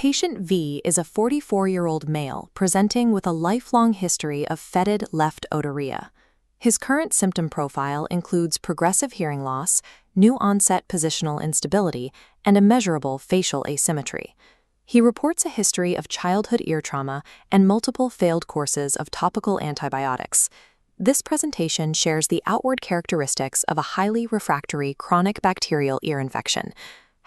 Patient V is a 44-year-old male presenting with a lifelong history of fetid left otorrhea. His current symptom profile includes progressive hearing loss, new-onset positional instability, and immeasurable facial asymmetry. He reports a history of childhood ear trauma and multiple failed courses of topical antibiotics. This presentation shares the outward characteristics of a highly refractory chronic bacterial ear infection.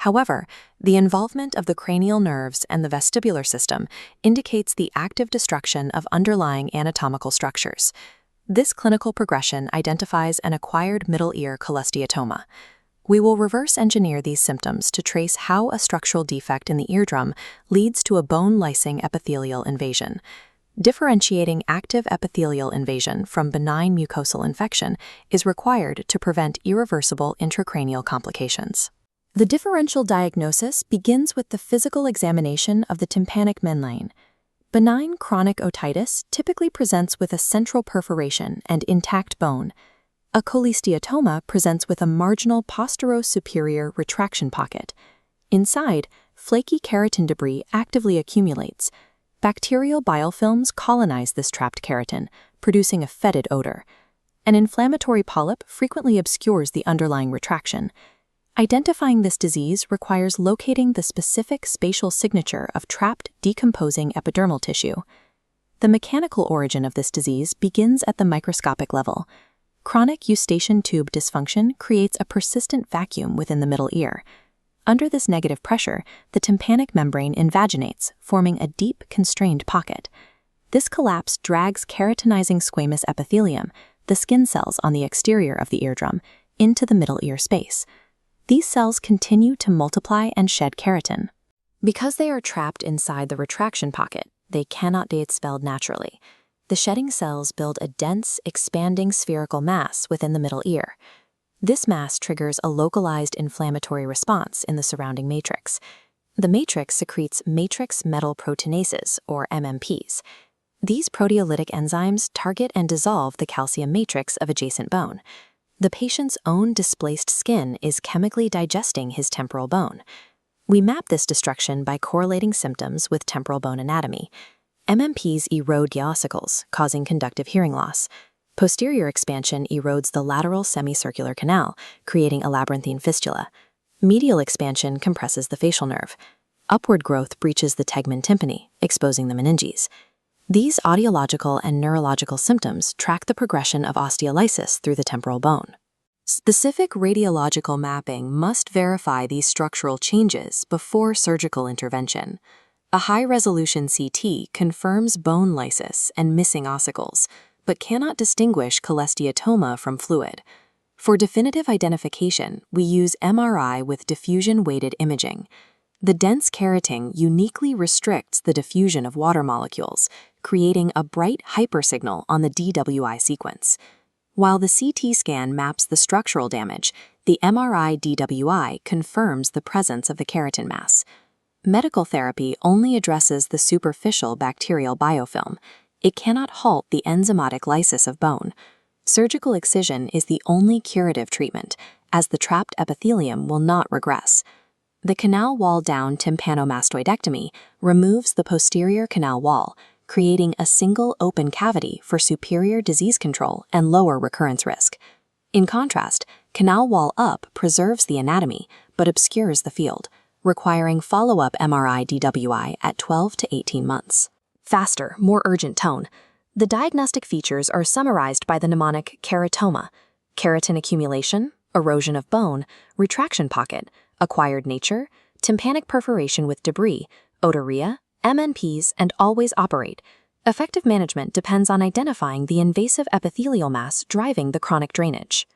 However, the involvement of the cranial nerves and the vestibular system indicates the active destruction of underlying anatomical structures. This clinical progression identifies an acquired middle ear cholesteatoma. We will reverse engineer these symptoms to trace how a structural defect in the eardrum leads to a bone-lysing epithelial invasion. Differentiating active epithelial invasion from benign mucosal infection is required to prevent irreversible intracranial complications. The differential diagnosis begins with the physical examination of the tympanic membrane. Benign chronic otitis typically presents with a central perforation and intact bone. A cholesteatoma presents with a marginal posterior-superior retraction pocket. Inside, flaky keratin debris actively accumulates. Bacterial biofilms colonize this trapped keratin, producing a fetid odor. An inflammatory polyp frequently obscures the underlying retraction. Identifying this disease requires locating the specific spatial signature of trapped, decomposing epidermal tissue. The mechanical origin of this disease begins at the microscopic level. Chronic eustachian tube dysfunction creates a persistent vacuum within the middle ear. Under this negative pressure, the tympanic membrane invaginates, forming a deep, constrained pocket. This collapse drags keratinizing squamous epithelium, the skin cells on the exterior of the eardrum, into the middle ear space. These cells continue to multiply and shed keratin. Because they are trapped inside the retraction pocket, they cannot be expelled naturally. The shedding cells build a dense, expanding spherical mass within the middle ear. This mass triggers a localized inflammatory response in the surrounding matrix. The matrix secretes matrix metal proteinases, or MMPs. These proteolytic enzymes target and dissolve the calcium matrix of adjacent bone. The patient's own displaced skin is chemically digesting his temporal bone. We map this destruction by correlating symptoms with temporal bone anatomy. MMPs erode the ossicles, causing conductive hearing loss. Posterior expansion erodes the lateral semicircular canal, creating a labyrinthine fistula. Medial expansion compresses the facial nerve. Upward growth breaches the tegmen tympani, exposing the meninges. These audiological and neurological symptoms track the progression of osteolysis through the temporal bone. Specific radiological mapping must verify these structural changes before surgical intervention. A high-resolution CT confirms bone lysis and missing ossicles, but cannot distinguish cholesteatoma from fluid. For definitive identification, we use MRI with diffusion-weighted imaging. The dense keratin uniquely restricts the diffusion of water molecules, creating a bright hypersignal on the DWI sequence. While the CT scan maps the structural damage, the MRI DWI confirms the presence of the keratin mass. Medical therapy only addresses the superficial bacterial biofilm. It cannot halt the enzymatic lysis of bone. Surgical excision is the only curative treatment, as the trapped epithelium will not regress. The canal wall down tympanomastoidectomy removes the posterior canal wall, creating a single open cavity for superior disease control and lower recurrence risk. In contrast, canal wall up preserves the anatomy but obscures the field, requiring follow-up MRI DWI at 12 to 18 months. Faster, more urgent tone. The diagnostic features are summarized by the mnemonic keratoma: keratin accumulation, erosion of bone, retraction pocket, acquired nature, tympanic perforation with debris, otorrhea, MNPs, and always operate. Effective management depends on identifying the invasive epithelial mass driving the chronic drainage.